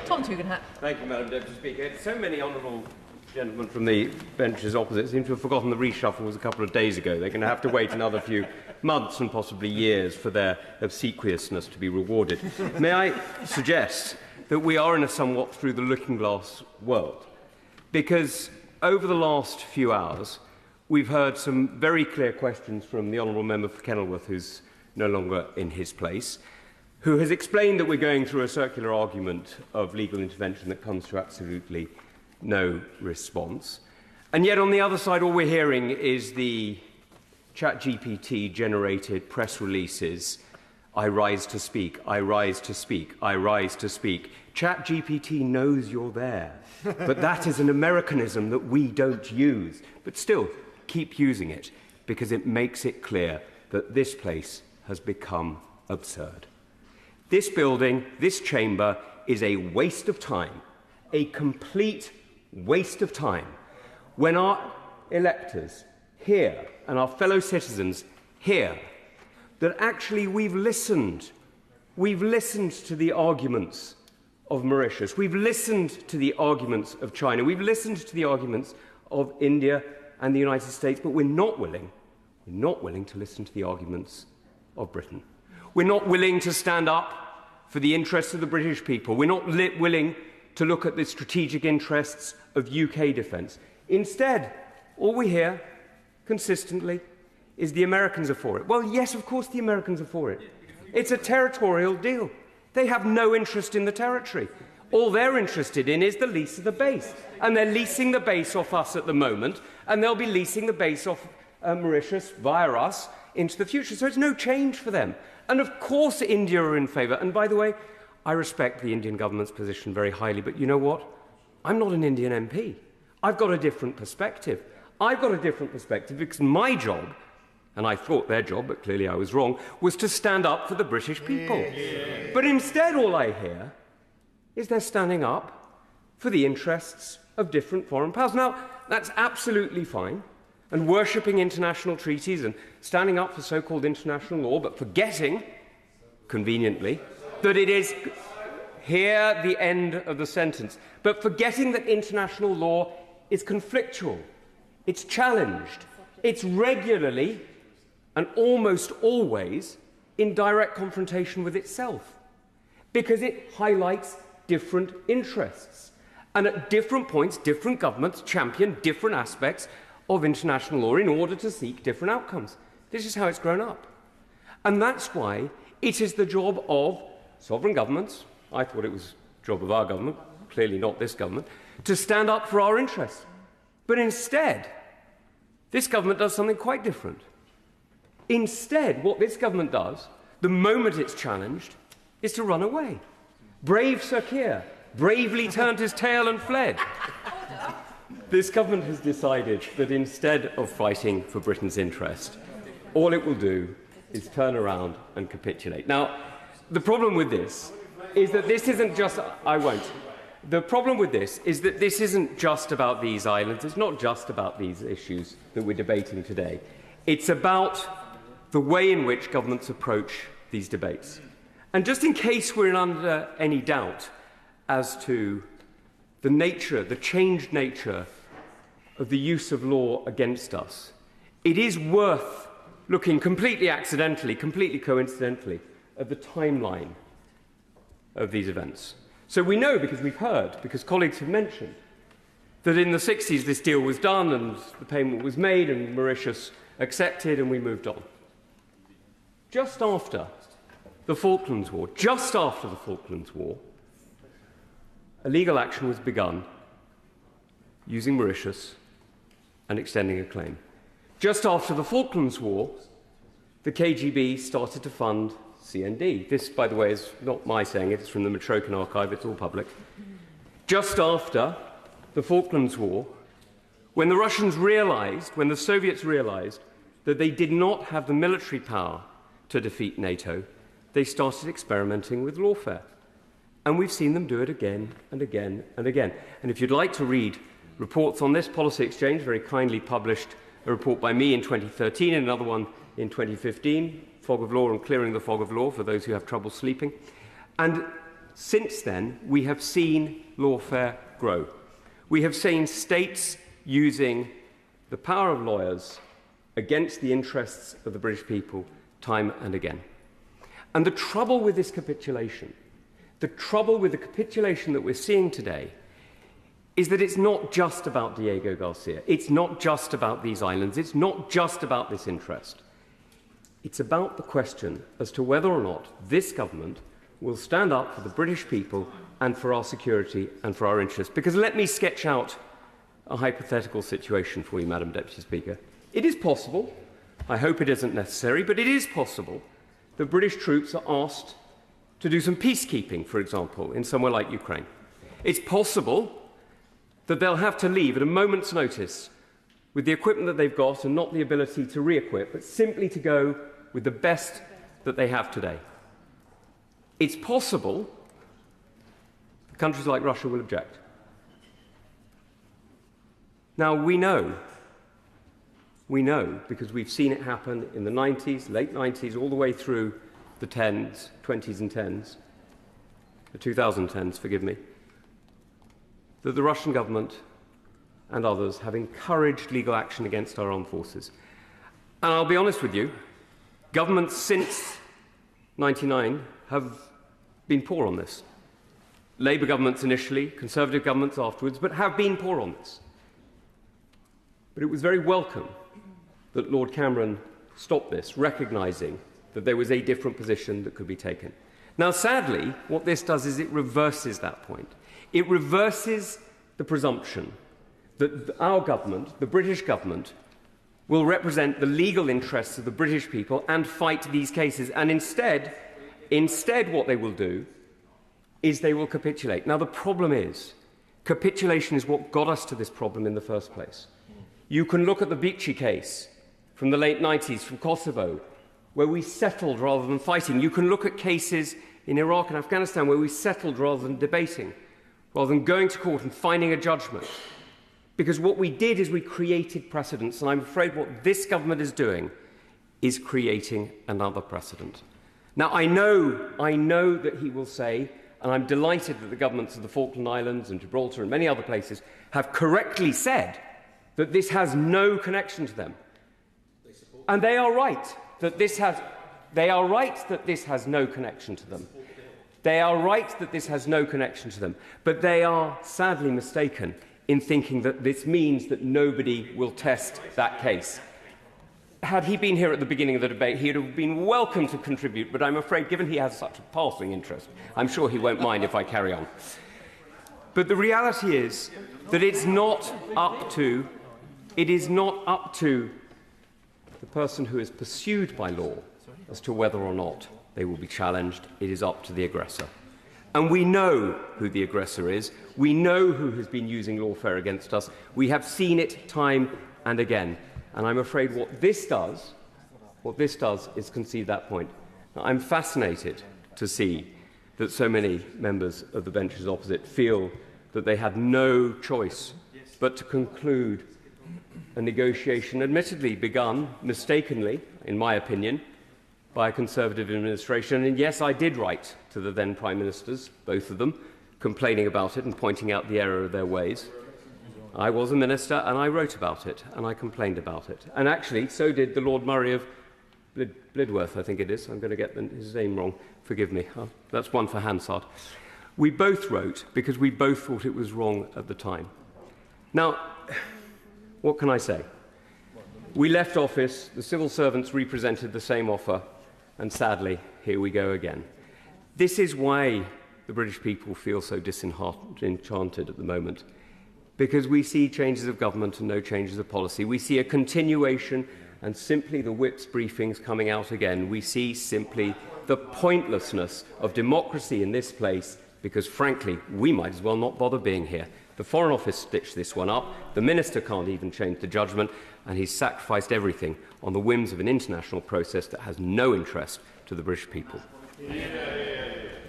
Tom Tugendhat. Thank you, Madam Deputy Speaker. So many honourable gentlemen from the benches opposite seem to have forgotten the reshuffle was a couple of days ago. They're going to have to wait another few months and possibly years for their obsequiousness to be rewarded. May I suggest that we are in a somewhat through the looking glass world? Because over the last few hours, we've heard some very clear questions from the Honourable Member for Kenilworth, who's no longer in his place, who has explained that we're going through a circular argument of legal intervention that comes to absolutely no response. And yet, on the other side, all we're hearing is the ChatGPT-generated press releases, I rise to speak, I rise to speak, I rise to speak. ChatGPT knows you're there, but that is an Americanism that we don't use. But still, keep using it, because it makes it clear that this place has become absurd. This building, this chamber, is a waste of time, a complete waste of time, when our electors hear and our fellow citizens hear that actually we've listened to the arguments of Mauritius, we've listened to the arguments of China, we've listened to the arguments of India and the United States, but we're not willing to listen to the arguments of Britain. We're not willing to stand up for the interests of the British people. We're not willing to look at the strategic interests of UK defence. Instead, all we hear consistently is the Americans are for it. Well, yes, of course the Americans are for it. It's a territorial deal. They have no interest in the territory. All they're interested in is the lease of the base. And they're leasing the base off us at the moment, and they'll be leasing the base off Mauritius via us into the future. So it's no change for them. And of course India are in favour. And by the way, I respect the Indian government's position very highly, but you know what? I'm not an Indian MP. I've got a different perspective. I've got a different perspective because my job, and I thought their job, but clearly I was wrong, was to stand up for the British people. Yeah. But instead all I hear is they're standing up for the interests of different foreign powers. Now, that's absolutely fine, and worshipping international treaties and standing up for so-called international law, but forgetting, conveniently, that it is, hear the end of the sentence, but forgetting that international law is conflictual, it's challenged, it's regularly and almost always in direct confrontation with itself, because it highlights different interests. And at different points, different governments champion different aspects of international law in order to seek different outcomes. This is how it's grown up. And that's why it is the job of sovereign governments, I thought it was the job of our government, clearly not this government, to stand up for our interests. But instead, this government does something quite different. Instead, what this government does, the moment it's challenged, is to run away. Brave Sir Keir bravely turned his tail and fled. This government has decided that instead of fighting for Britain's interest, all it will do is turn around and capitulate. Now, the problem with this is that this isn't just... I won't. The problem with this is that this isn't just about these islands. It's not just about these issues that we're debating today. It's about the way in which governments approach these debates. And just in case we're under any doubt as to the nature, the changed nature of the use of law against us, it is worth looking completely accidentally, completely coincidentally, at the timeline of these events. So we know, because we've heard, because colleagues have mentioned, that in the 60s this deal was done and the payment was made and Mauritius accepted and we moved on. Just after the Falklands War, a legal action was begun using Mauritius and extending a claim. Just after the Falklands War, the KGB started to fund CND. This, by the way, is not my saying it, it's from the Matrokin archive, it's all public. Just after the Falklands War, when the Russians realized, when the Soviets realized that they did not have the military power to defeat NATO, they started experimenting with lawfare. And we've seen them do it again and again and again. And if you'd like to read reports on this, Policy Exchange very kindly published a report by me in 2013 and another one in 2015, Fog of Law and Clearing the Fog of Law, for those who have trouble sleeping. And Since then, we have seen lawfare grow. We have seen states using the power of lawyers against the interests of the British people time and again. And the trouble with this capitulation, the trouble with the capitulation that we're seeing today, is that it's not just about Diego Garcia. It's not just about these islands. It's not just about this interest. It's about the question as to whether or not this government will stand up for the British people and for our security and for our interests. Because let me sketch out a hypothetical situation for you, Madam Deputy Speaker. It is possible, I hope it isn't necessary, but it is possible that British troops are asked to do some peacekeeping, for example, in somewhere like Ukraine. It's possible that they'll have to leave at a moment's notice with the equipment that they've got and not the ability to re-equip, but simply to go with the best that they have today. It's possible countries like Russia will object. Now, we know, because we've seen it happen in the 90s, late 90s, all the way through the 10s, 20s and 10s, the 2010s, forgive me, that the Russian government and others have encouraged legal action against our armed forces. And I'll be honest with you, governments since 1999 have been poor on this. Labour governments initially, Conservative governments afterwards, but have been poor on this. But it was very welcome that Lord Cameron stopped this, recognising that there was a different position that could be taken. Now, sadly, what this does is it reverses that point. It reverses the presumption that our government, the British government, will represent the legal interests of the British people and fight these cases. And instead, what they will do is they will capitulate. Now, the problem is, capitulation is what got us to this problem in the first place. You can look at the Bici case from the late 90s, from Kosovo, where we settled rather than fighting. You can look at cases in Iraq and Afghanistan where we settled rather than debating, rather than going to court and finding a judgment. Because what we did is we created precedents, and I'm afraid what this government is doing is creating another precedent. Now, I know that he will say, and I'm delighted that the governments of the Falkland Islands and Gibraltar and many other places have correctly said that this has no connection to them. And they are right that this has no connection to them. They are right that this has no connection to them. But they are sadly mistaken in thinking that this means that nobody will test that case. Had he been here at the beginning of the debate, he would have been welcome to contribute, but I'm afraid, given he has such a passing interest, I'm sure he won't mind if I carry on. But the reality is that it is not up to the person who is pursued by law as to whether or not they will be challenged. It is up to the aggressor. And we know who the aggressor is. We know who has been using lawfare against us. We have seen it time and again. And I'm afraid what this does is concede that point. Now, I'm fascinated to see that so many members of the benches opposite feel that they had no choice but to conclude a negotiation admittedly begun mistakenly, in my opinion, by a Conservative administration. And yes, I did write to the then Prime Ministers, both of them, complaining about it and pointing out the error of their ways. I was a minister and I wrote about it and I complained about it. And actually, so did the Lord Murray of Blidworth, I think it is. I'm going to get his name wrong. Forgive me. That's one for Hansard. We both wrote because we both thought it was wrong at the time. Now, what can I say? We left office, the civil servants represented the same offer, and sadly, here we go again. This is why the British people feel so disenchanted at the moment, because we see changes of government and no changes of policy. We see a continuation and simply the whip's briefings coming out again. We see simply the pointlessness of democracy in this place, because frankly, we might as well not bother being here. The Foreign Office stitched this one up. The Minister can't even change the judgment, and he's sacrificed everything on the whims of an international process that has no interest to the British people. Yeah.